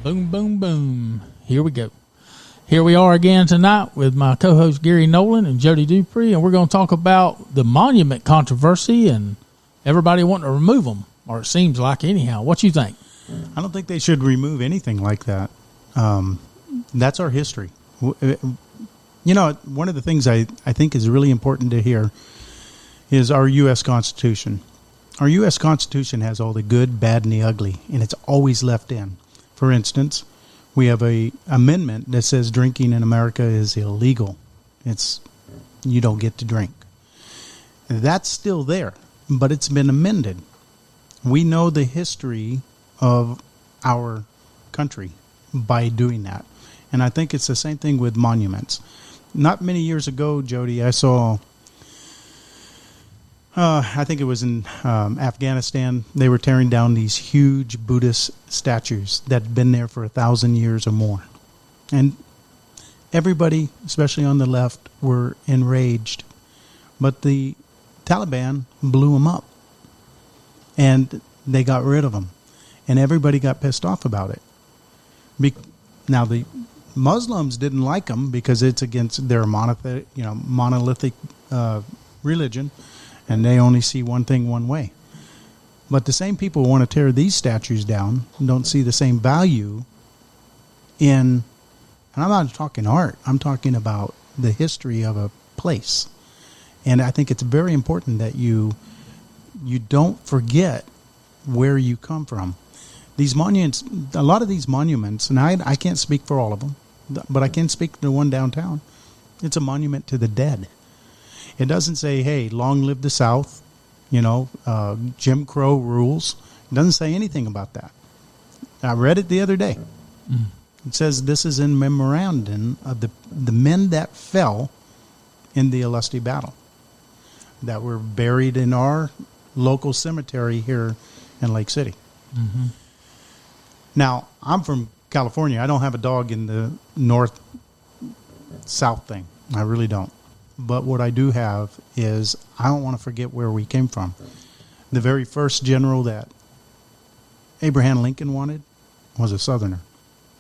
Boom, boom, boom. Here we go. Here we are again tonight with my co-host Gary Nolan and Jody Dupree, and we're going to talk about the monument controversy and everybody wanting to remove them, or it seems like anyhow. What you think? I don't think they should remove anything like that. That's our history. You know, one of the things I think is really important to hear is our U.S. Constitution. Our U.S. Constitution has all the good, bad, and the ugly, and it's always left in. For instance, we have a amendment that says drinking in America is illegal. You don't get to drink. That's still there, but it's been amended. We know the history of our country by doing that. And I think it's the same thing with monuments. Not many years ago, Jody, I saw, I think it was in Afghanistan, they were tearing down these huge Buddhist statues that had been there for 1,000 years or more. And everybody, especially on the left, were enraged. But the Taliban blew them up. And they got rid of them. And everybody got pissed off about it. Now, the Muslims didn't like them because it's against their monolithic religion, and they only see one thing one way. But the same people who want to tear these statues down don't see the same value in, and I'm not talking art, I'm talking about the history of a place. And I think it's very important that you don't forget where you come from. These monuments, a lot of these monuments, and I can't speak for all of them, but I can speak to the one downtown. It's a monument to the dead. It doesn't say, hey, long live the South, Jim Crow rules. It doesn't say anything about that. I read it the other day. It says this is in memorandum of the men that fell in the Uvalde battle that were buried in our local cemetery here in Lake City. Mm-hmm. Now, I'm from California. I don't have a dog in the north-south thing. I really don't. But what I do have is I don't want to forget where we came from. The very first general that Abraham Lincoln wanted was a Southerner.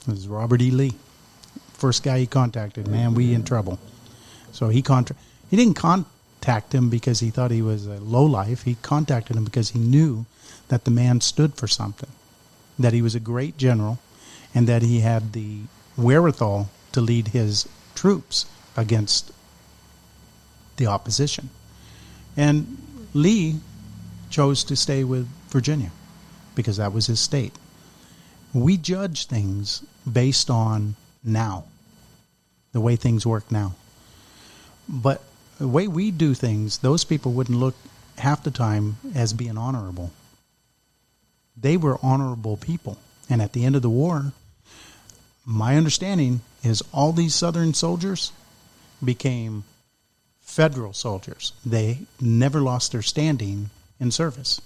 It was Robert E. Lee. First guy he contacted. Man, we in trouble. So he didn't contact him because he thought he was a lowlife. He contacted him because he knew that the man stood for something, that he was a great general, and that he had the wherewithal to lead his troops against the opposition. And Lee chose to stay with Virginia because that was his state. We judge things based on now, the way things work now. But the way we do things, those people wouldn't look half the time as being honorable. They were honorable people. And at the end of the war, my understanding is all these Southern soldiers became federal soldiers. They never lost their standing in service.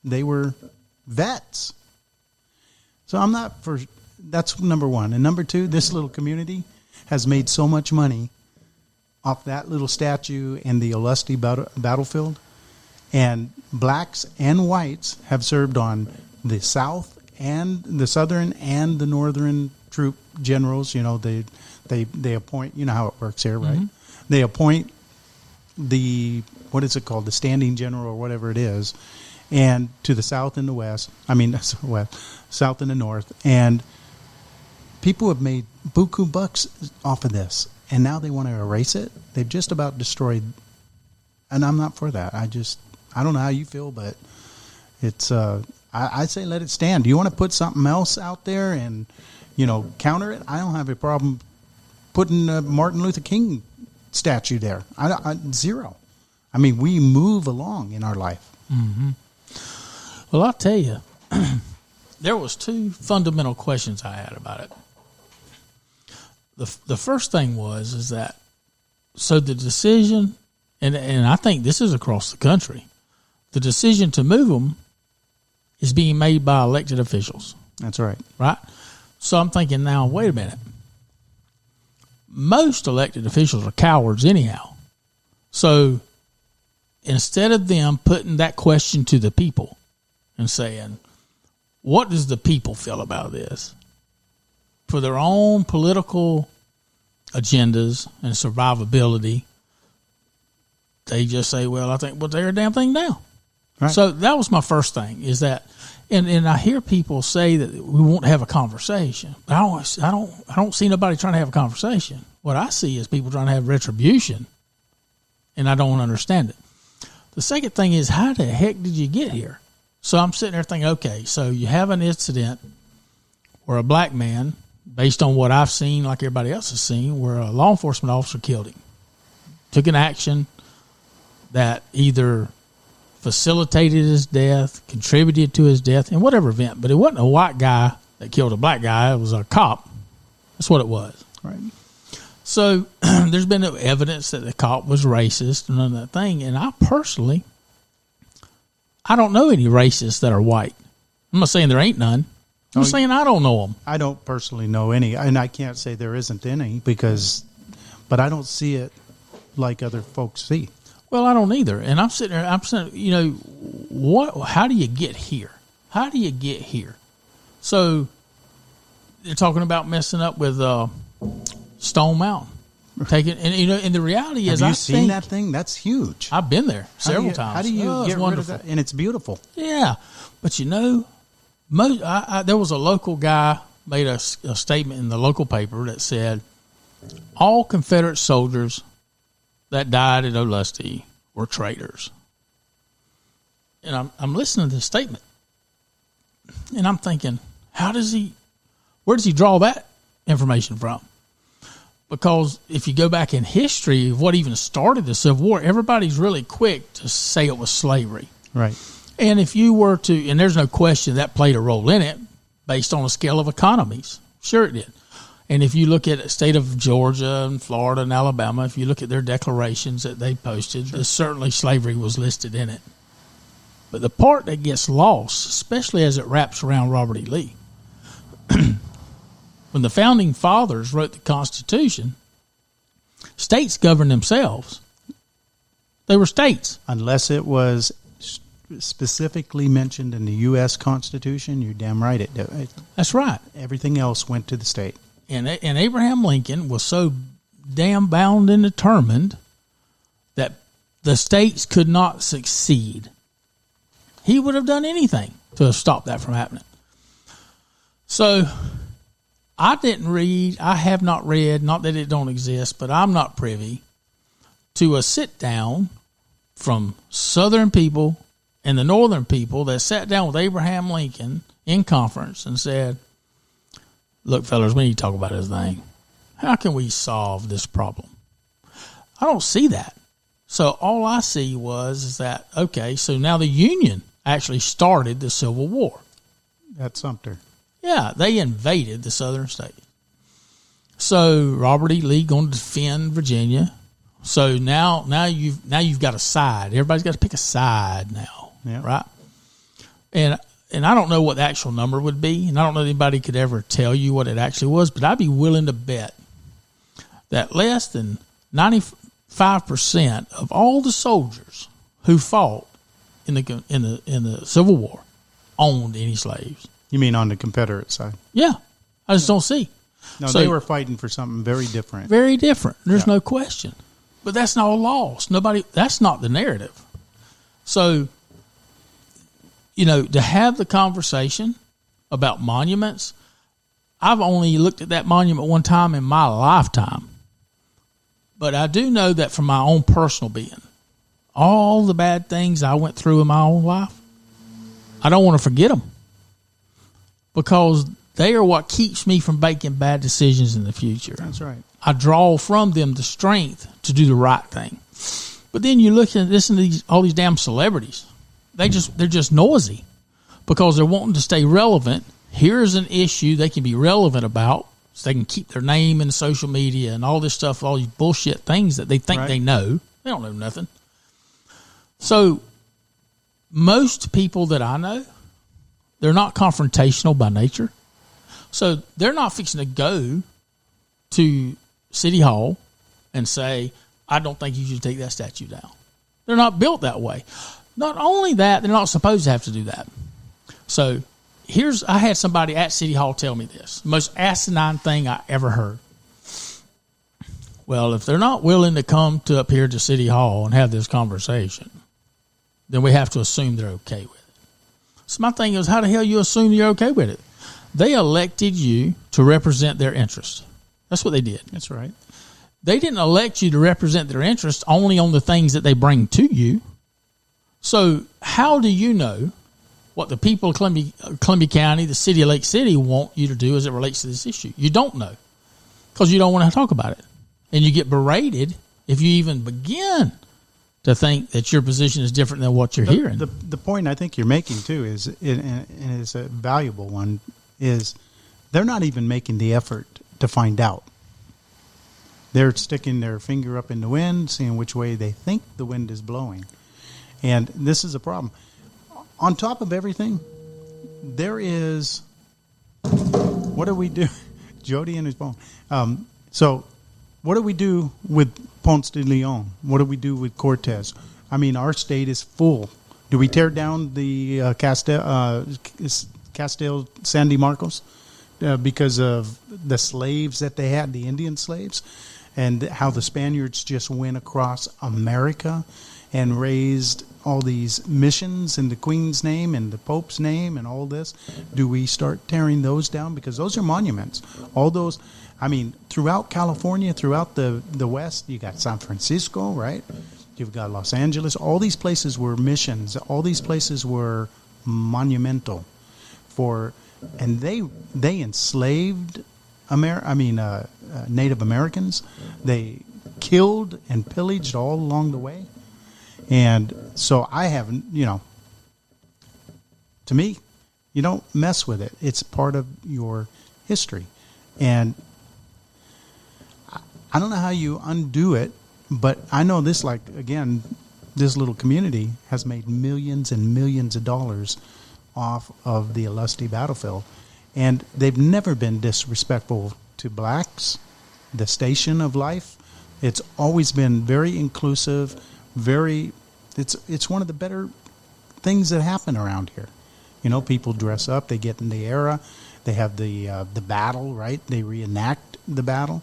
They were vets. So I'm not for, that's number one. And number two, this little community has made so much money off that little statue in the Uvalde battlefield. And blacks and whites have served on the South and the Southern and the Northern troop generals. They appoint, you know how it works here, right? Mm-hmm. They appoint the, what is it called? The standing general or whatever it is. And to the South and the West, South and the North. And people have made buku bucks off of this. And now they want to erase it. They've just about destroyed, and I'm not for that. I don't know how you feel, but it's, I say let it stand. Do you want to put something else out there and, counter it? I don't have a problem putting a Martin Luther King statue there. Zero. I mean, we move along in our life. Mm-hmm. Well, I'll tell you, there was two fundamental questions I had about it. The first thing is that, so the decision, and I think this is across the country, the decision to move them is being made by elected officials. That's right. Right? So I'm thinking now, wait a minute. Most elected officials are cowards anyhow. So instead of them putting that question to the people and saying, what does the people feel about this? for their own political agendas and survivability, they just say, well, I think we'll tear a damn thing down. Right. So that was my first thing, is that, and I hear people say that we won't have a conversation, but I don't see nobody trying to have a conversation. What I see is people trying to have retribution, and I don't understand it. The second thing is, how the heck did you get here? So I'm sitting there thinking, okay, so you have an incident where a black man, based on what I've seen, like everybody else has seen, where a law enforcement officer killed him, took an action that either facilitated his death, contributed to his death, in whatever event. But it wasn't a white guy that killed a black guy. It was a cop. That's what it was. Right. So there's been no evidence that the cop was racist and none of that thing. And I personally, I don't know any racists that are white. I'm not saying there ain't none. I'm saying I don't know them. I don't personally know any, and I can't say there isn't any but I don't see it like other folks see. Well, I don't either. And I'm sitting there, you know, how do you get here? How do you get here? So they're talking about messing up with Stone Mountain. And the reality is, have you seen that thing? That's huge. I've been there several times. How do you get rid of that? And it's beautiful. Yeah. But you know, there was a local guy made a statement in the local paper that said all Confederate soldiers that died at Olustee were traitors. And I'm listening to this statement, and I'm thinking, where does he draw that information from? Because if you go back in history of what even started the Civil War, everybody's really quick to say it was slavery. Right. And if you were to, and there's no question that played a role in it based on a scale of economies. Sure it did. And if you look at the state of Georgia and Florida and Alabama, if you look at their declarations that they posted, certainly slavery was listed in it. But the part that gets lost, especially as it wraps around Robert E. Lee, when the founding fathers wrote the Constitution, states governed themselves. They were states. Unless it was specifically mentioned in the U.S. Constitution, you're damn right it did. That's right. Everything else went to the state. And Abraham Lincoln was so damn bound and determined that the states could not succeed. He would have done anything to stop that from happening. So I have not read, not that it don't exist, but I'm not privy to a sit down from Southern people and the Northern people that sat down with Abraham Lincoln in conference and said, look, fellas, we need to talk about this thing. How can we solve this problem? I don't see that. So all I see is that, okay, so now the Union actually started the Civil War. At Sumter. Yeah, they invaded the southern states. So Robert E. Lee going to defend Virginia. So now you've got a side. Everybody's got to pick a side now, right? And I don't know what the actual number would be, and I don't know if anybody could ever tell you what it actually was, but I'd be willing to bet that less than 95% of all the soldiers who fought in the Civil War owned any slaves. You mean on the Confederate side? Yeah, I just don't see. No, they were fighting for something very different. Very different. There's no question. But that's not lost. That's not the narrative. So, to have the conversation about monuments, I've only looked at that monument one time in my lifetime. But I do know that from my own personal being, all the bad things I went through in my own life, I don't want to forget them. Because they are what keeps me from making bad decisions in the future. That's right. I draw from them the strength to do the right thing. But then you look at this and all these damn celebrities. They're just noisy because they're wanting to stay relevant. Here's an issue they can be relevant about, so they can keep their name in social media and all this stuff, all these bullshit things that they think they know. They don't know nothing. So most people that I know, they're not confrontational by nature. So they're not fixing to go to City Hall and say, I don't think you should take that statue down. They're not built that way. Not only that, they're not supposed to have to do that. So I had somebody at City Hall tell me this. Most asinine thing I ever heard. Well, if they're not willing to come to up here to City Hall and have this conversation, then we have to assume they're okay with it. So my thing is, how the hell you assume you're okay with it? They elected you to represent their interests. That's what they did. That's right. They didn't elect you to represent their interests only on the things that they bring to you. So how do you know what the people of Columbia County, the city of Lake City want you to do as it relates to this issue? You don't know because you don't want to talk about it. And you get berated if you even begin to think that your position is different than what you're hearing. The point I think you're making, too, is, and it's a valuable one, is they're not even making the effort to find out. They're sticking their finger up in the wind, seeing which way they think the wind is blowing. And this is a problem. On top of everything, there is, what do we do? Jody and his bone. So what do we do with Ponce de Leon? What do we do with Cortez? I mean, our state is full. Do we tear down the Castel San de Marcos because of the slaves that they had, the Indian slaves, and how the Spaniards just went across America and raised all these missions in the Queen's name and the Pope's name and all this? Do we start tearing those down? Because those are monuments. All those, I mean, throughout California, throughout the West, you got San Francisco, right? You've got Los Angeles. All these places were missions. All these places were monumental and they enslaved Native Americans. They killed and pillaged all along the way. And so I haven't, to me, you don't mess with it. It's part of your history. And I don't know how you undo it, but I know this, this little community has made millions and millions of dollars off of the Olustee battlefield. And they've never been disrespectful to blacks, the station of life. It's always been very inclusive, it's one of the better things that happen around here. People dress up, they get in the era, they have the battle, right? They reenact the battle.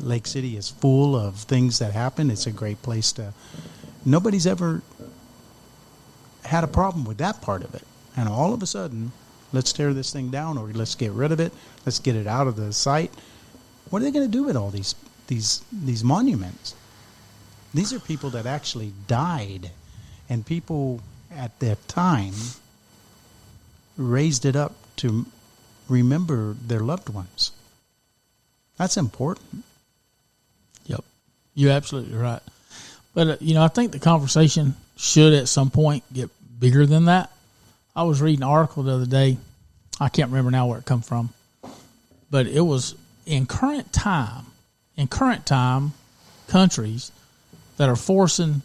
Lake City is full of things that happen. It's a great place nobody's ever had a problem with that part of it. And all of a sudden, let's tear this thing down, or let's get rid of it. Let's get it out of the site. What are they going to do with all these monuments? These are people that actually died, and people at that time raised it up to remember their loved ones. That's important. Yep. You're absolutely right. But, I think the conversation should at some point get bigger than that. I was reading an article the other day. I can't remember now where it come from. But it was in current time, countries that are forcing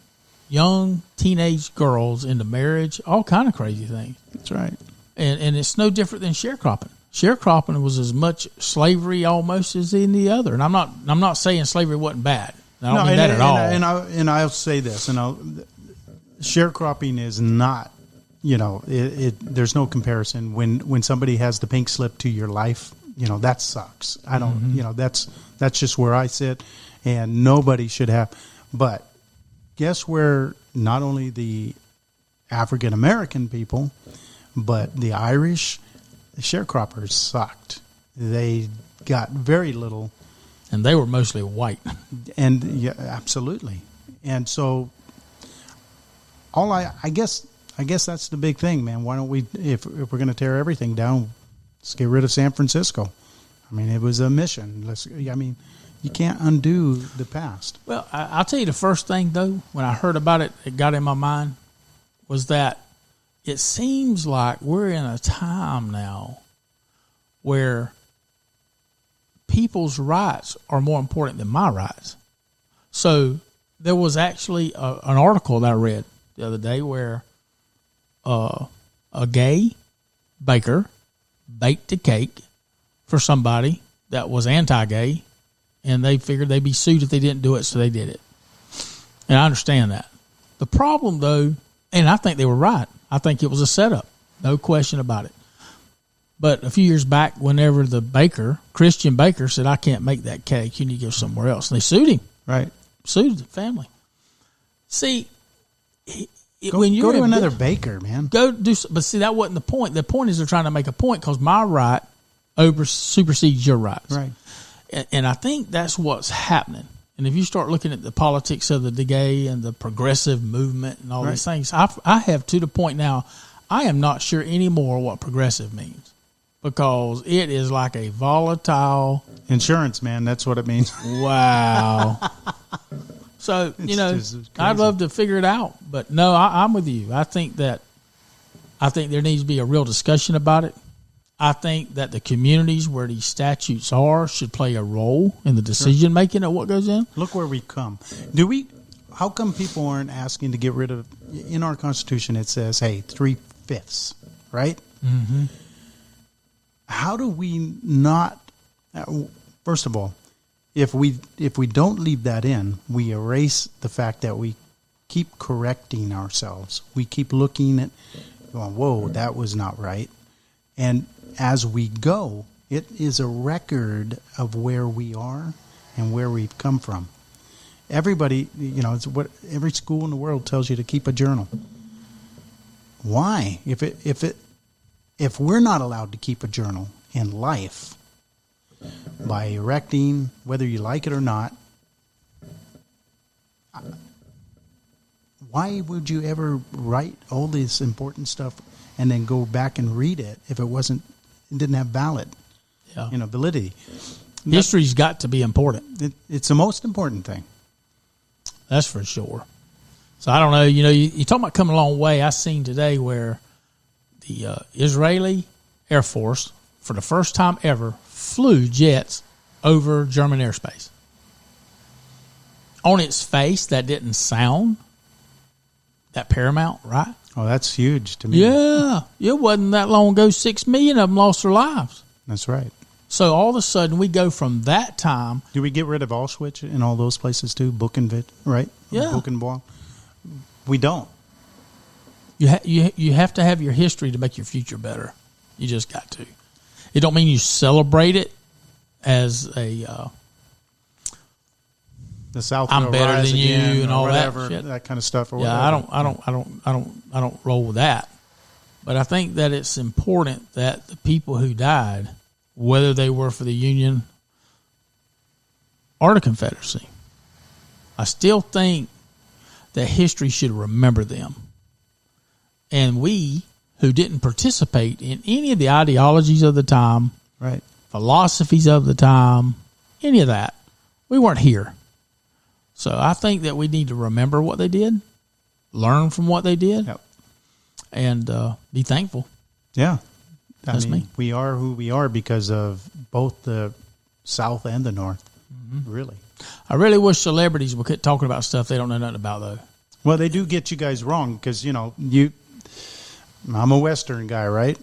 young teenage girls into marriage, all kind of crazy things. That's right. And it's no different than sharecropping. Sharecropping was as much slavery almost as any other. And I'm not saying slavery wasn't bad. I don't mean that at all. And I'll say this. Sharecropping is not. There's no comparison. When somebody has the pink slip to your life, that sucks. I don't. That's just where I sit, and nobody should have. But guess where? Not only the African American people, but the Irish, the sharecroppers sucked. They got very little. And they were mostly white. And yeah, absolutely. And so I guess that's the big thing, man. Why don't we, if we're going to tear everything down, let's get rid of San Francisco. I mean, it was a mission. You can't undo the past. Well, I'll tell you the first thing, though, when I heard about it, it got in my mind, was that it seems like we're in a time now where people's rights are more important than my rights. So there was actually an article that I read the other day where a gay baker baked a cake for somebody that was anti-gay, and they figured they'd be sued if they didn't do it, so they did it. And I understand that. The problem, though, and I think they were right. I think it was a setup, no question about it. But a few years back, whenever the baker, Christian baker, said, I can't make that cake, you need to go somewhere else. And they sued him, Right. sued the family. See, Go to another baker, man. Go do, but see, that wasn't the point. The point is they're trying to make a point because my right supersedes your rights. Right. And I think that's what's happening. And if you start looking at the politics of the day and the progressive movement and all these things, I have to the point now, I am not sure anymore what progressive means because it is like a volatile Insurance, man. That's what it means. wow. So, I'd love to figure it out. But no, I'm with you. I think there needs to be a real discussion about it. I think that the communities where these statutes are should play a role in the decision making of what goes in. Look where we've come. How come people aren't asking to get rid of, in our Constitution it says, hey, 3/5, right? Mm-hmm. How do we not, first of all, if we don't leave that in, we erase the fact that we keep correcting ourselves. We keep looking at, going, whoa, that was not right. And as we go, it is a record of where we are and where we've come from. Everybody, it's what every school in the world tells you to keep a journal. Why? If we're not allowed to keep a journal in life by erecting, whether you like it or not, why would you ever write all this important stuff and then go back and read it if it didn't have validity? History's got to be important. It's the most important thing. That's for sure. So I don't know. You talk about coming a long way. I seen today where the Israeli Air Force, for the first time ever, flew jets over German airspace. On its face, that didn't sound that paramount, right? Oh, that's huge to me. Yeah. It wasn't that long ago, 6 million of them lost their lives. That's right. So all of a sudden, we go from that time. Do we get rid of Auschwitz and all those places too? Buchenwald, right? Yeah. Buchenwald. We don't. You have to have your history to make your future better. You just got to. It don't mean you celebrate it as a the South. I'm better than you and all whatever, that shit. That kind of stuff. Or yeah, whatever. I don't roll with that. But I think that it's important that the people who died, whether they were for the Union or the Confederacy, I still think that history should remember them. And we, who didn't participate in any of the ideologies of the time, right, philosophies of the time, any of that, we weren't here. So I think that we need to remember what they did, learn from what they did, and be thankful. Yeah. That's me. We are who we are because of both the South and the North, really. I really wish celebrities would quit talking about stuff they don't know nothing about, though. Well, they do get you guys wrong because, I'm a Western guy, right?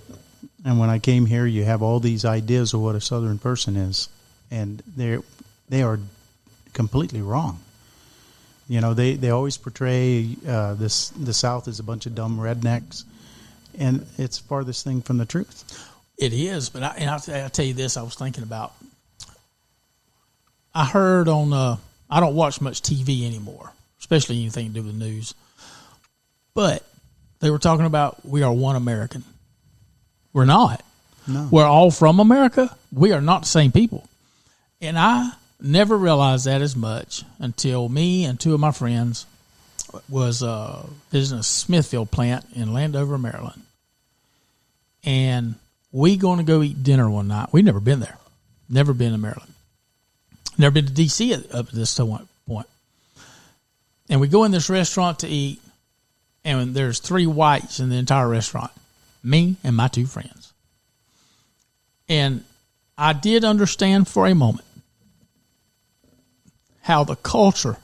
And when I came here, you have all these ideas of what a Southern person is, and they are completely wrong. They always portray the South as a bunch of dumb rednecks, and it's farthest thing from the truth. It is, but I'll tell you this. I was thinking about. I heard on. I don't watch much TV anymore, especially anything to do with news. But they were talking about we are one American. We're not. No. We're all from America. We are not the same people. And I never realized that as much until me and two of my friends was visiting a Smithfield plant in Landover, Maryland. And we going to go eat dinner one night. We'd never been there. Never been to Maryland. Never been to D.C. up to this point. And we go in this restaurant to eat, and there's 3 whites in the entire restaurant. Me and my 2 friends. And I did understand for a moment how the culture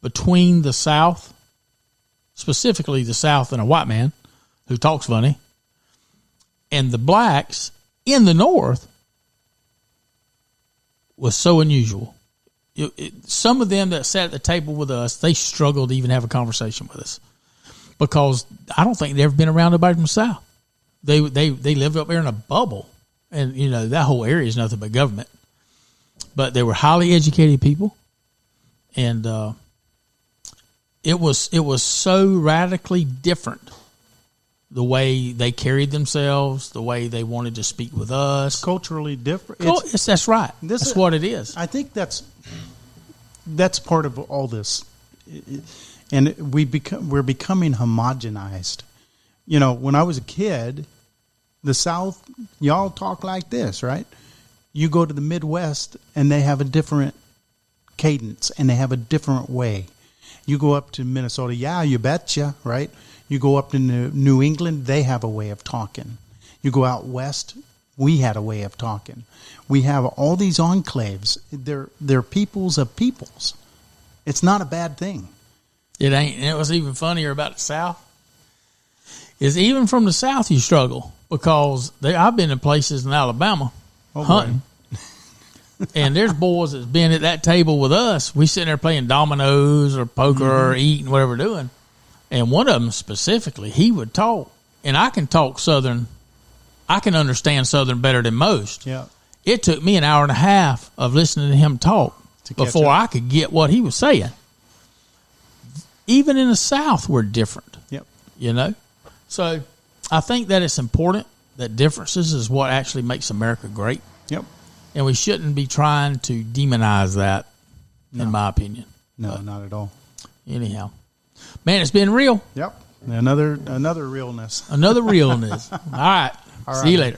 between the South, specifically the South and a white man who talks funny, and the blacks in the North was so unusual. Some of them that sat at the table with us, they struggled to even have a conversation with us because I don't think they've ever been around nobody from the South. They live up there in a bubble. and that whole area is nothing but government. But they were highly educated people, and it was so radically different the way they carried themselves, the way they wanted to speak with us. Culturally different. That's right. That's what it is. I think that's part of all this, and we're becoming homogenized. When I was a kid, the South, y'all talk like this, right? You go to the Midwest, and they have a different cadence, and they have a different way. You go up to Minnesota, yeah, you betcha, right? You go up to New England, they have a way of talking. You go out west, we had a way of talking. We have all these enclaves. They're peoples of peoples. It's not a bad thing. It ain't. And it was even funnier about the South. Is even from the South you struggle, because I've been in places in Alabama hunting. And there's boys that's been at that table with us. We sitting there playing dominoes or poker or eating, whatever we're doing. And one of them specifically, he would talk. And I can talk Southern. I can understand Southern better than most. Yeah. It took me an hour and a half of listening to him talk before I could get what he was saying. Even in the South, we're different. Yep. So I think that it's important that differences is what actually makes America great. Yep. And we shouldn't be trying to demonize that, in my opinion. No, not at all. Anyhow, man, it's been real. Yep. Another realness. Another realness. All right. See you later.